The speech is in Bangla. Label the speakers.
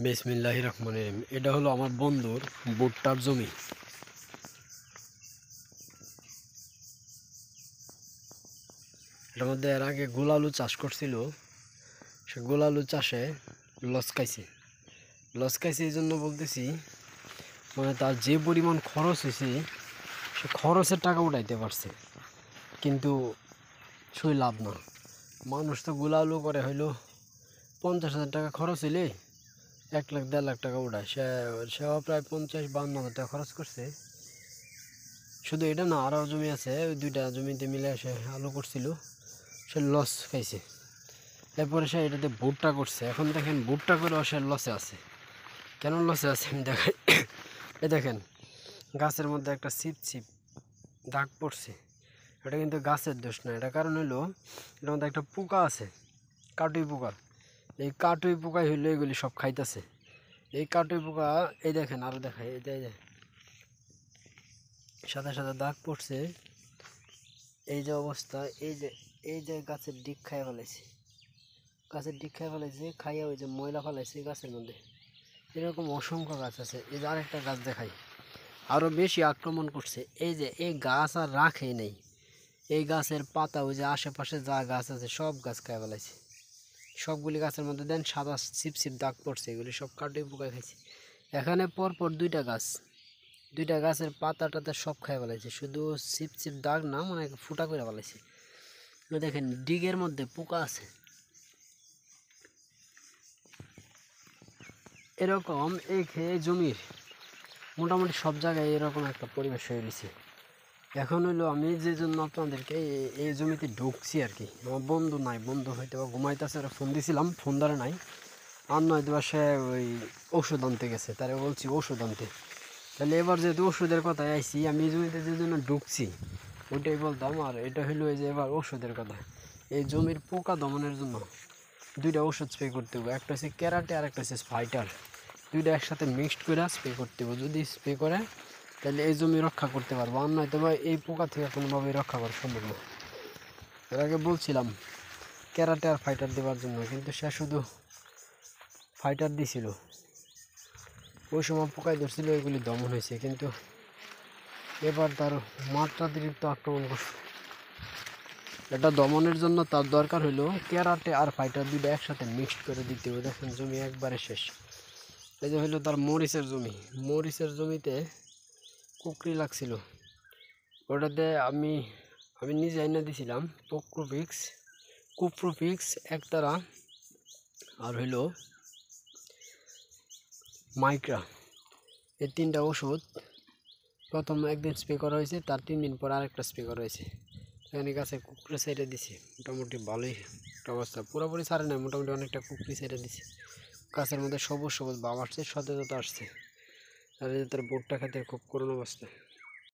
Speaker 1: বিসমিল্লাহির রহমানির রহিম। এটা হলো আমার বন্ধুর ভুট্টার জমি। এটার মধ্যে এর আগে গোল আলু চাষ করছিল। সে গোল আলু চাষে লস খাইছে এই জন্য বলতেছি, মানে তার যে পরিমাণ খরচ হয়েছে সে খরচের টাকা উঠাইতে পারছে, কিন্তু সই লাভ না। মানুষ তো গোল আলু করে হইলো 50,000 টাকা খরচ হইলে 1 লাখ 1.5 লাখ টাকা উঠায়। সেও প্রায় 50-52 হাজার টাকা খরচ করছে। শুধু এটা না, আরও জমি আছে, ওই 2টা জমিতে মিলে সে আলু করছিল, সে লস খাইছে। এরপরে সে এটাতে ভুট্টা করছে। এখন দেখেন ভুট্টা করেও সে লসে আছে। কেন লসে আছে আমি দেখাই। এই দেখেন গাছের মধ্যে একটা ছিপ দাগ পড়ছে। এটা কিন্তু গাছের দোষ না, এটা কারণ হইলো এটার মধ্যে একটা পোকা আছে, কাটুই পোকা। এই কাটুই পোকাই হইলো এগুলি সব খাইতেছে। এই কাটুই পোকা, এই দেখেন আরও দেখায়, এই যে সাদা সাদা দাগ পড়ছে। এই যে অবস্থা, এই যে গাছের ডিক খাইয়া ফেলাইছে, খাইয়া ওই যে ময়লা ফেলাইছে গাছের মধ্যে। এরকম অসংখ্য গাছ আছে। এই যে আরেকটা গাছ দেখাই, আরও বেশি আক্রমণ করছে। এই যে এই গাছ আর রাখেই নেই, এই গাছের পাতা ওই যে আশেপাশে যা গাছ আছে সব গাছ খাইয়া ফেলাইছে। সবগুলি গাছের মধ্যে দেন সাদা ছিপ দাগ পড়ছে, এগুলি সব কাটুই পোকা খাইছে। এখানে পরপর 2টা গাছের পাতা টাতা সব খাই ফেলাইছে, শুধু ছিপ দাগ না, মানে ফুটা করে ফেলাইছে। দেখেন ডিগের মধ্যে পোকা আছে। এরকম এই খেয়ে জমির মোটামুটি সব জায়গায় এরকম একটা পরিবেশ হয়ে গেছে। এখন হইলো আমি যে জন্য আপনাদেরকে এই জমিতে ঢুকছি আর কি। আমার বন্ধু নাই, বন্ধু হয়তো বা ঘুমাইতেছে, ওরা ফোন দিয়েছিলাম, ফোন ধরে নাই। আর নয়তো বা সে ওই ওষুধ আনতে গেছে, তারা বলছি ওষুধ আনতে। তাহলে এবার যেহেতু ওষুধের কথায় আইসি, আমি এই জমিতে যে জন্য ঢুকছি ওইটাই বলতাম। আর এটা হইলো এই যে এবার ওষুধের কথা। এই জমির পোকা দমনের জন্য 2টা ওষুধ স্প্রে করতে হবে। একটা হচ্ছে ক্যারাটে আর একটা হচ্ছে ফাইটার। 2টা একসাথে মিক্সড করে স্প্রে করতে হবে। যদি স্প্রে করে তাহলে এই জমি রক্ষা করতে পারবো, আর নয়তো বা এই পোকা থেকে কোনোভাবেই রক্ষা করা সম্ভব না। এর আগে বলছিলাম ক্যারাটে আর ফাইটার দেওয়ার জন্য, কিন্তু সে শুধু ফাইটার দিছিল। ওই সময় পোকায় ধরছিল, এগুলি দমন হয়েছে, কিন্তু এবার তার মাত্রাতিরিক্ত আক্রমণ করছে। এটা দমনের জন্য তার দরকার হইলো ক্যারাটে আর ফাইটার 2টা একসাথে মিক্সড করে দিতে হবে। দেখেন জমি একবারে শেষ। এই যে হইলো তার মরিচের জমিতে কুকরি লাগছিল, ওটাতে আমি নিজে আইনা দিছিলাম কুপ্রোফিক্স একতারা, আর হইলো মাইক্রা। এই 3টা ওষুধ প্রথম একদিন স্প্রে করা হয়েছে, তার 3 দিন পর আরেকটা স্প্রে করা হয়েছে। এখানে গাছে কুকরি সাইডে দিছে, মোটামুটি ভালোই একটা অবস্থা। পুরোপুরি ছাড়ে না, মোটামুটি অনেকটা কুকরি সাইডে দিছে। গাছের মধ্যে সবুজ ভাব আসছে, সতেজতা আসছে। আর এই যে তার ভুট্টা খেতে খুব করুণ অবস্থা।